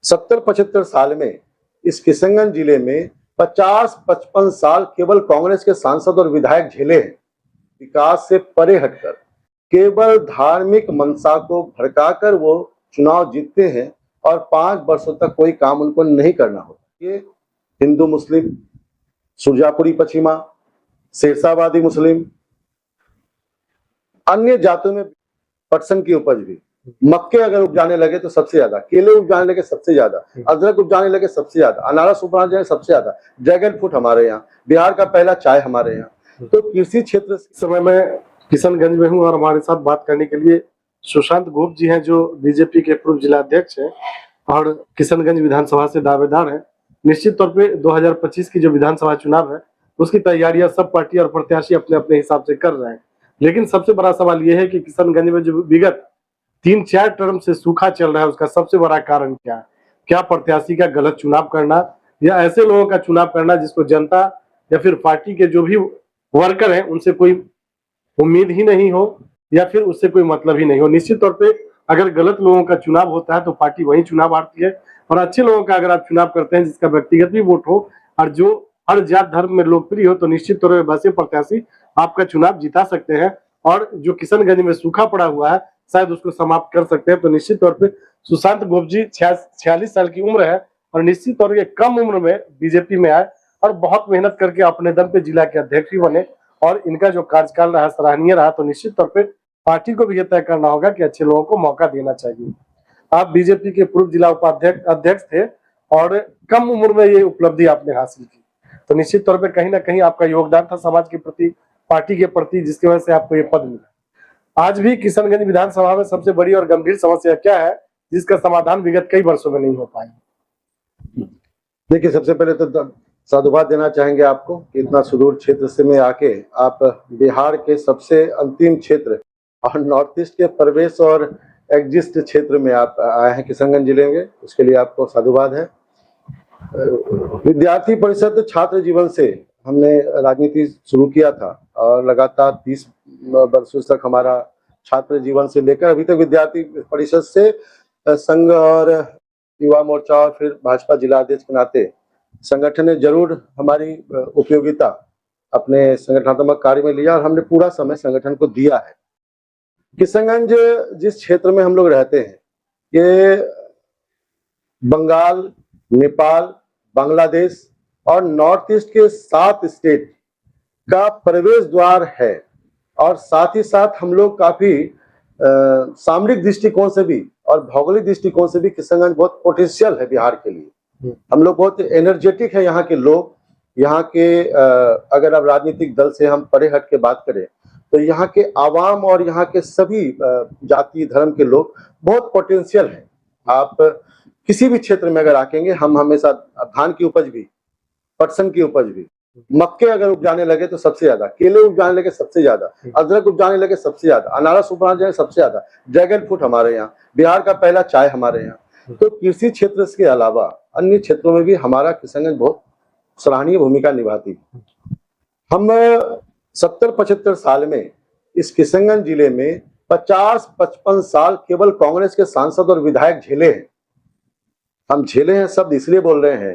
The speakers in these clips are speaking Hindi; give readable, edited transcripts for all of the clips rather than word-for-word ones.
70-75 साल में इस किशनगंज जिले में 50-55 साल केवल कांग्रेस के सांसद और विधायक झेले हैं। विकास से परे हटकर केवल धार्मिक मंशा को भड़काकर वो चुनाव जीतते हैं और 5 वर्षों तक कोई काम उनको नहीं करना होता। ये हिंदू मुस्लिम, सुरजापुरी पश्चिमा, शेरशाहवादी मुस्लिम, अन्य जातों में पटसन की उपज भी, मक्के अगर उपजाने लगे तो सबसे ज्यादा, केले उपजाने लगे सबसे ज्यादा, अदरक उपजाने लगे सबसे ज्यादा, अनारस उपजाने लगे सबसे ज्यादा, ड्रैगन फ्रूट हमारे यहाँ, बिहार का पहला चाय हमारे यहाँ। तो कृषि क्षेत्र समय में किशनगंज में हूँ और हमारे साथ बात करने के लिए सुशांत गोप जी हैं, जो बीजेपी के पूर्व जिला अध्यक्ष हैं और किशनगंज विधानसभा से दावेदार हैं। निश्चित तौर पे 2025 की जो विधानसभा चुनाव है उसकी तैयारियां सब पार्टी और प्रत्याशी अपने अपने हिसाब से कर रहे हैं, लेकिन सबसे बड़ा सवाल यह है कि किशनगंज में जो विगत 3-4 टर्म से सूखा चल रहा है उसका सबसे बड़ा कारण क्या है? क्या प्रत्याशी का गलत चुनाव करना या ऐसे लोगों का चुनाव करना जिसको जनता या फिर पार्टी के जो भी वर्कर हैं उनसे कोई उम्मीद ही नहीं हो या फिर उससे कोई मतलब ही नहीं हो। निश्चित तौर पे अगर गलत लोगों का चुनाव होता है तो पार्टी वही चुनाव हारती है, और अच्छे लोगों का अगर आप चुनाव करते हैं जिसका व्यक्तिगत भी वोट हो और जो हर जात धर्म में लोकप्रिय हो तो निश्चित तौर पर वैसे प्रत्याशी आपका चुनाव जिता सकते हैं और जो किशनगंज में सूखा पड़ा हुआ है शायद उसको समाप्त कर सकते हैं। तो निश्चित तौर पे सुशांत गोप जी 46 साल की उम्र है और निश्चित तौर पे कम उम्र में बीजेपी में आए और बहुत मेहनत करके अपने दम पे जिला के अध्यक्ष भी बने और इनका जो कार्यकाल रहा सराहनीय रहा। तो निश्चित तौर पे पार्टी को भी ये तय करना होगा कि अच्छे लोगों को मौका देना चाहिए। आप बीजेपी के पूर्व जिला उपाध्यक्ष अध्यक्ष थे और कम उम्र में ये उपलब्धि आपने हासिल की, तो निश्चित तौर पे कहीं ना कहीं आपका योगदान था समाज के प्रति, पार्टी के प्रति, जिसकी वजह से आपको ये पद मिला। आज भी किशनगंज विधानसभा में सबसे बड़ी और गंभीर समस्या क्या है जिसका समाधान विगत कई वर्षों में नहीं हो पाया? देखिए, सबसे पहले तो साधुवाद देना चाहेंगे आपको कि इतना सुदूर क्षेत्र से में आके आप बिहार के सबसे अंतिम क्षेत्र और नॉर्थ ईस्ट के प्रवेश और एग्जिस्ट क्षेत्र में आप आए हैं किशनगंज जिले में, उसके लिए आपको साधुवाद है। विद्यार्थी परिषद छात्र जीवन से हमने राजनीति शुरू किया था और लगातार 30 वर्षों तक हमारा छात्र जीवन से लेकर अभी तक विद्यार्थी परिषद से संघ और युवा मोर्चा और फिर भाजपा जिला अध्यक्ष के नाते संगठन ने जरूर हमारी उपयोगिता अपने संगठनात्मक कार्य में लिया और हमने पूरा समय संगठन को दिया है। किशनगंज जिस क्षेत्र में हम लोग रहते हैं ये बंगाल, नेपाल, बांग्लादेश और नॉर्थ ईस्ट के 7 स्टेट का प्रवेश द्वार है और साथ ही साथ हम लोग काफी सामरिक दृष्टिकोण से भी और भौगोलिक दृष्टिकोण से भी किशनगंज बहुत पोटेंशियल है बिहार के लिए। हम लोग बहुत एनर्जेटिक है, यहाँ के लोग, यहाँ के अगर आप राजनीतिक दल से हम परे हट के बात करें तो यहाँ के आवाम और यहाँ के सभी जाति धर्म के लोग बहुत पोटेंशियल है। आप किसी भी क्षेत्र में अगर आकेंगे, हम हमेशा धान की उपज भी, पटसन की उपज भी, मक्के अगर उपजाने लगे तो सबसे ज्यादा, केले उपजाने लगे सबसे ज्यादा, अदरक उपजाने लगे सबसे ज्यादा, अनारस उपजाने लगे सबसे ज्यादा, ड्रैगन फ्रूट हमारे यहाँ, बिहार का पहला चाय हमारे यहाँ। तो कृषि क्षेत्र के अलावा अन्य क्षेत्रों में भी हमारा किशनगंज बहुत सराहनीय भूमिका निभाती है। हम 70-75 साल में इस किशनगंज जिले में 50-55 साल केवल कांग्रेस के सांसद और विधायक झेले हैं। हम झेले हैं शब्द इसलिए बोल रहे हैं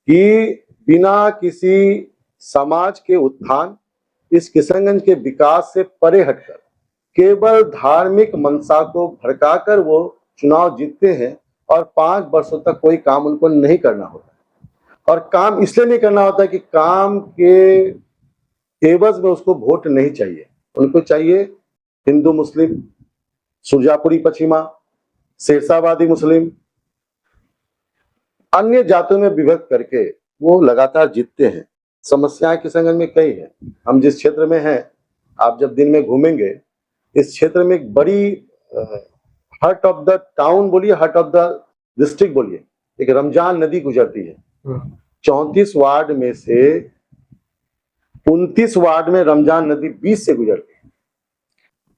कि बिना किसी समाज के उत्थान, इस किशनगंज के विकास से परे हटकर केवल धार्मिक मंशा को भड़काकर वो चुनाव जीतते हैं और 5 वर्षों तक कोई काम उनको नहीं करना होता। और काम इसलिए नहीं करना होता कि काम के एवज में उसको वोट नहीं चाहिए, उनको चाहिए हिंदू मुस्लिम, सुरजापुरी पश्चिमा, शेरशाहवादी मुस्लिम, अन्य जातों में विभक्त करके वो लगातार जीतते हैं। समस्याएं किशनगंज में कई हैं। हम जिस क्षेत्र में हैं, आप जब दिन में घूमेंगे, इस क्षेत्र में एक बड़ी हार्ट ऑफ द टाउन बोलिए, हार्ट ऑफ द डिस्ट्रिक्ट बोलिए, एक रमजान नदी गुजरती है। 34 वार्ड में से 29 वार्ड में रमजान नदी 20 से गुजरती है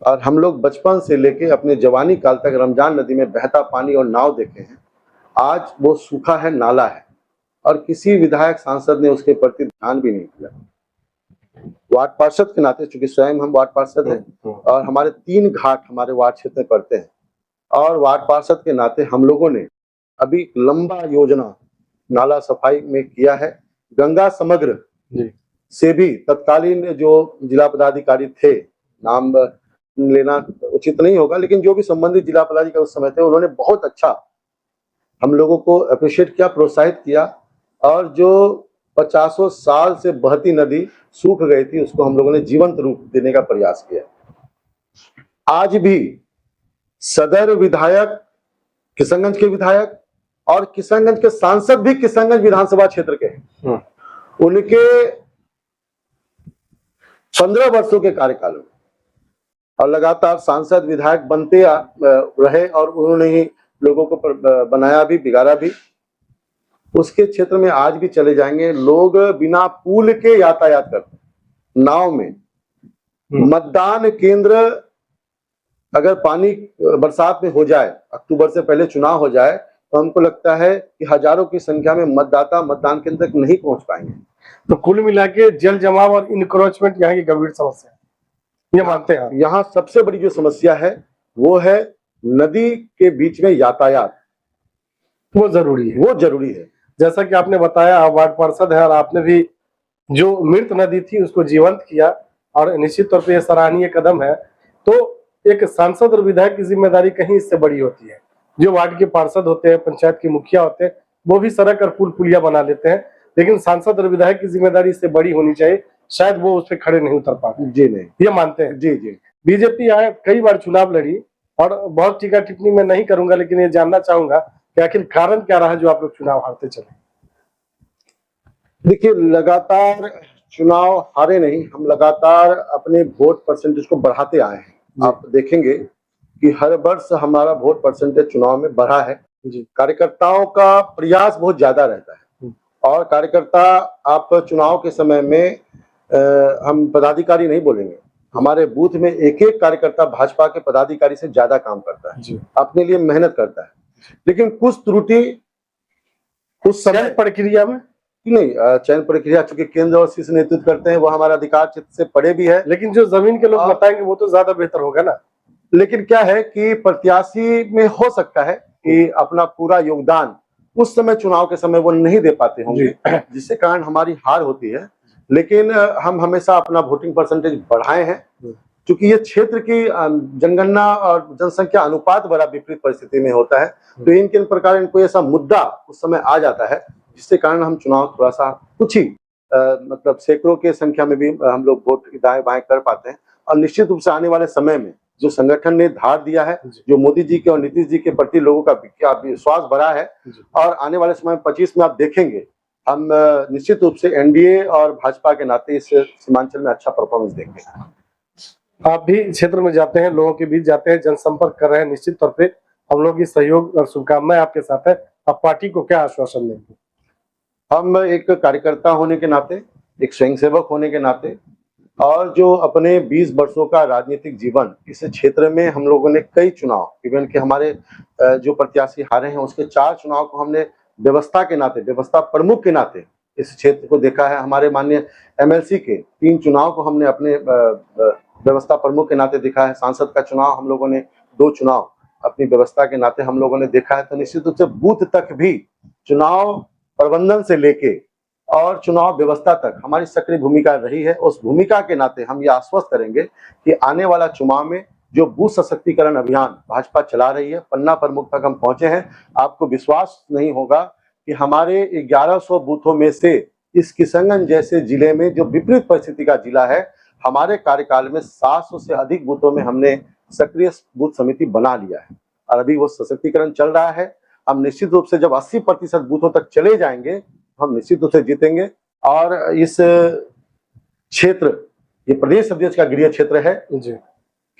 और हम लोग बचपन से लेके अपने जवानी काल तक रमजान नदी में बहता पानी और नाव देखे हैं। आज वो सूखा है, नाला है और किसी विधायक सांसद ने उसके प्रति ध्यान भी नहीं दिया। वार्ड पार्षद के नाते, चूंकि स्वयं हम वार्ड पार्षद हैं और हमारे 3 घाट हमारे वार्ड क्षेत्र में पड़ते हैं और वार्ड पार्षद के नाते हम लोगों ने अभी एक लंबा योजना नाला सफाई में किया है। गंगा समग्र जी से भी तत्कालीन जो जिला पदाधिकारी थे, नाम लेना उचित नहीं होगा, लेकिन जो भी संबंधित जिला पदाधिकारी उस समय थे, उन्होंने बहुत अच्छा हम लोगों को अप्रिशिएट किया, प्रोत्साहित किया, और जो 50 साल से बहती नदी सूख गई थी उसको हम लोगों ने जीवंत रूप देने का प्रयास किया। आज भी सदर विधायक, किशनगंज के विधायक और किशनगंज के सांसद भी किशनगंज विधानसभा क्षेत्र के हैं। उनके 15 वर्षों के कार्यकाल में और लगातार सांसद विधायक बनते रहे और उन्होंने ही लोगों को बनाया भी, बिगाड़ा भी। उसके क्षेत्र में आज भी चले जाएंगे, लोग बिना पुल के यातायात करते, नाव में। मतदान केंद्र अगर पानी बरसात में हो जाए, अक्टूबर से पहले चुनाव हो जाए, तो हमको लगता है कि हजारों की संख्या में मतदाता मतदान केंद्र तक नहीं पहुंच पाएंगे। तो कुल मिला के जल जमाव और इंक्रोचमेंट यहाँ की गंभीर समस्या है, ये मानते हैं? यहाँ सबसे बड़ी जो समस्या है वो है नदी के बीच में यातायात, वो जरूरी है, वो जरूरी है। जैसा कि आपने बताया, आप वार्ड पार्षद है और आपने भी जो मृत नदी थी उसको जीवंत किया, और निश्चित तौर पे यह सराहनीय कदम है। तो एक सांसद और विधायक की जिम्मेदारी कहीं इससे बड़ी होती है। जो वार्ड के पार्षद होते हैं, पंचायत के मुखिया होते हैं, वो भी सड़क और पुल पुलिया बना लेते हैं, लेकिन सांसद और विधायक की जिम्मेदारी इससे बड़ी होनी चाहिए। शायद वो उस पर खड़े नहीं उतर पाते। जी नहीं, ये मानते हैं? जी जी। बीजेपी आए कई बार चुनाव लड़ी, और बहुत टीका टिप्पणी मैं नहीं करूंगा, लेकिन ये जानना चाहूंगा कि आखिर कारण क्या रहा जो आप लोग चुनाव हारते चले? देखिए, लगातार चुनाव हारे नहीं, हम लगातार अपने वोट परसेंटेज को बढ़ाते आए हैं। आप देखेंगे कि हर वर्ष हमारा वोट परसेंटेज चुनाव में बढ़ा है। कार्यकर्ताओं का प्रयास बहुत ज्यादा रहता है, और कार्यकर्ता, आप चुनाव के समय में हम पदाधिकारी नहीं बोलेंगे, हमारे बूथ में एक एक कार्यकर्ता भाजपा के पदाधिकारी से ज्यादा काम करता है, अपने लिए मेहनत करता है। लेकिन कुछ त्रुटि उस समय प्रक्रिया में नहीं, चयन प्रक्रिया चूंकि केंद्र और शीर्ष नेतृत्व करते हैं, वो हमारा अधिकार क्षेत्र से पड़े भी है। लेकिन जो जमीन के लोग बताएंगे वो तो ज्यादा बेहतर होगा ना। लेकिन क्या है कि प्रत्याशी में हो सकता है कि अपना पूरा योगदान उस समय चुनाव के समय वो नहीं दे पाते होंगे, जिससे कारण हमारी हार होती है। लेकिन हम हमेशा अपना वोटिंग परसेंटेज बढ़ाए हैं, क्योंकि ये क्षेत्र की जनगणना और जनसंख्या अनुपात बड़ा विपरीत परिस्थिति में होता है। तो इन प्रकार कोई ऐसा मुद्दा उस समय आ जाता है, जिससे कारण हम चुनाव थोड़ा सा कुछ ही मतलब सैकड़ों के संख्या में भी हम लोग वोट दाएं बाएं कर पाते हैं। और निश्चित रूप से आने वाले समय में जो संगठन ने धार दिया है, जो मोदी जी के और नीतीश जी के प्रति लोगों का विश्वास बढ़ा है, और आने वाले समय 25 में आप देखेंगे हम निश्चित रूप से एनडीए और भाजपा के नाते इस सीमांचल में अच्छा परफॉर्मेंस देंगे। आप भी क्षेत्र में जाते हैं, लोगों के बीच जाते हैं, जनसंपर्क कर रहे हैं, निश्चित तौर पे हम लोग की सहयोग और शुभकामनाएं आपके साथ है। आप पार्टी को क्या आश्वासन देंगे? हम एक कार्यकर्ता होने के नाते, एक स्वयंसेवक होने के नाते, और जो अपने 20 वर्षों का राजनीतिक जीवन इस क्षेत्र में हम लोगों ने कई चुनाव, इवन के हमारे जो प्रत्याशी हारे हैं उसके 4 चुनाव को हमने व्यवस्था के नाते, व्यवस्था प्रमुख के नाते इस क्षेत्र को देखा है। हमारे माननीय एमएलसी के 3 चुनाव को हमने अपने व्यवस्था प्रमुख के नाते देखा है। सांसद का चुनाव हम लोगों ने 2 चुनाव अपनी व्यवस्था के नाते हम लोगों ने देखा है। तो निश्चित रूप से बूथ तक भी चुनाव प्रबंधन से लेके और चुनाव व्यवस्था तक हमारी सक्रिय भूमिका रही है। उस भूमिका के नाते हम ये आश्वस्त करेंगे कि आने वाला चुनाव में जो बूथ सशक्तिकरण अभियान भाजपा चला रही है, पन्ना प्रमुख तक हम पहुंचे हैं। आपको विश्वास नहीं होगा कि हमारे 1100 बूथों में से इस किशनगंज जैसे जिले में, जो विपरीत परिस्थिति का जिला है, हमारे कार्यकाल में 700 से अधिक बूथों में हमने सक्रिय बूथ समिति बना लिया है, और अभी वो सशक्तिकरण चल रहा है। हम निश्चित रूप से जब 80% बूथों तक चले जाएंगे, हम निश्चित रूप से जीतेंगे। और इस क्षेत्र, ये प्रदेश अध्यक्ष का गृह क्षेत्र है जी।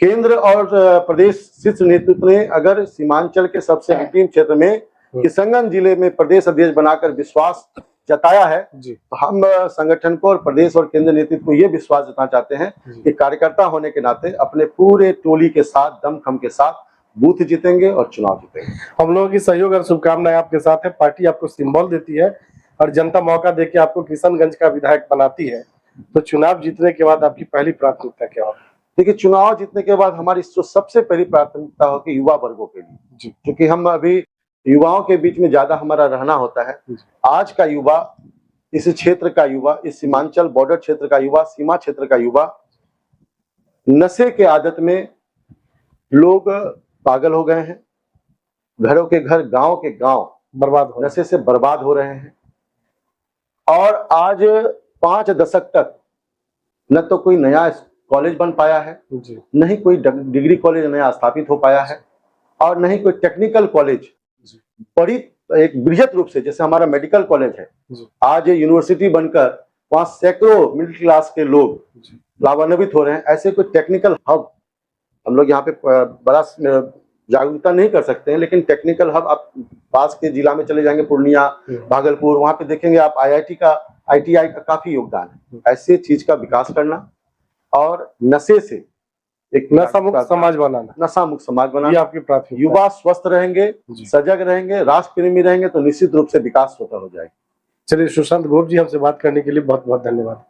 केंद्र और प्रदेश शीर्ष नेतृत्व ने अगर सीमांचल के सबसे विभिन्न क्षेत्र में किशनगंज जिले में प्रदेश अध्यक्ष बनाकर विश्वास जताया है जी, तो हम संगठन को और प्रदेश और केंद्र नेतृत्व को ये विश्वास जताना चाहते हैं कि कार्यकर्ता होने के नाते अपने पूरे टोली के साथ, दमखम के साथ बूथ जीतेंगे और चुनाव जीतेंगे। हम लोगों की सहयोग और शुभकामनाएं आपके साथ है। पार्टी आपको सिंबल देती है और जनता मौका देके आपको किशनगंज का विधायक बनाती है, तो चुनाव जीतने के बाद आपकी पहली प्राथमिकता क्या होगी? देखिए, चुनाव जीतने के बाद हमारी जो सबसे पहली प्राथमिकता होगी युवा वर्गों के लिए, क्योंकि हम अभी युवाओं के बीच में ज्यादा हमारा रहना होता है। आज का युवा, इस क्षेत्र का युवा, इस सीमांचल बॉर्डर क्षेत्र का युवा, सीमा क्षेत्र का युवा नशे के आदत में लोग पागल हो गए हैं। घरों के घर, गांव के गांव बर्बाद हो नशे से बर्बाद हो रहे हैं। और आज 5 दशक तक न तो कोई नया कॉलेज बन पाया है, जी न ही कोई डिग्री कॉलेज नया स्थापित हो पाया है, और न ही कोई टेक्निकल कॉलेज बड़ी एक बृहत रूप से, जैसे हमारा मेडिकल कॉलेज है, जी आज ये बनकर वहां सैकड़ों मिडिल क्लास के लोग लाभान्वित हो रहे हैं। ऐसे कोई टेक्निकल हब हम लोग यहाँ पे बड़ा जागरूकता नहीं कर सकते हैं, लेकिन टेक्निकल हब आप पास के जिला में चले जाएंगे, पूर्णिया, भागलपुर, वहां पे देखेंगे आप IITI का काफी योगदान है। ऐसे चीज का विकास करना और नशे से एक नशा मुक्त समाज बनाना, नशा मुक्त समाज ये बनाना। आपकी प्राथमिकता। युवा स्वस्थ रहेंगे, सजग रहेंगे, राष्ट्र प्रेमी रहेंगे तो निश्चित रूप से विकास स्वतः हो जाएगा। चलिए, सुशांत घोष जी, हमसे बात करने के लिए बहुत बहुत धन्यवाद।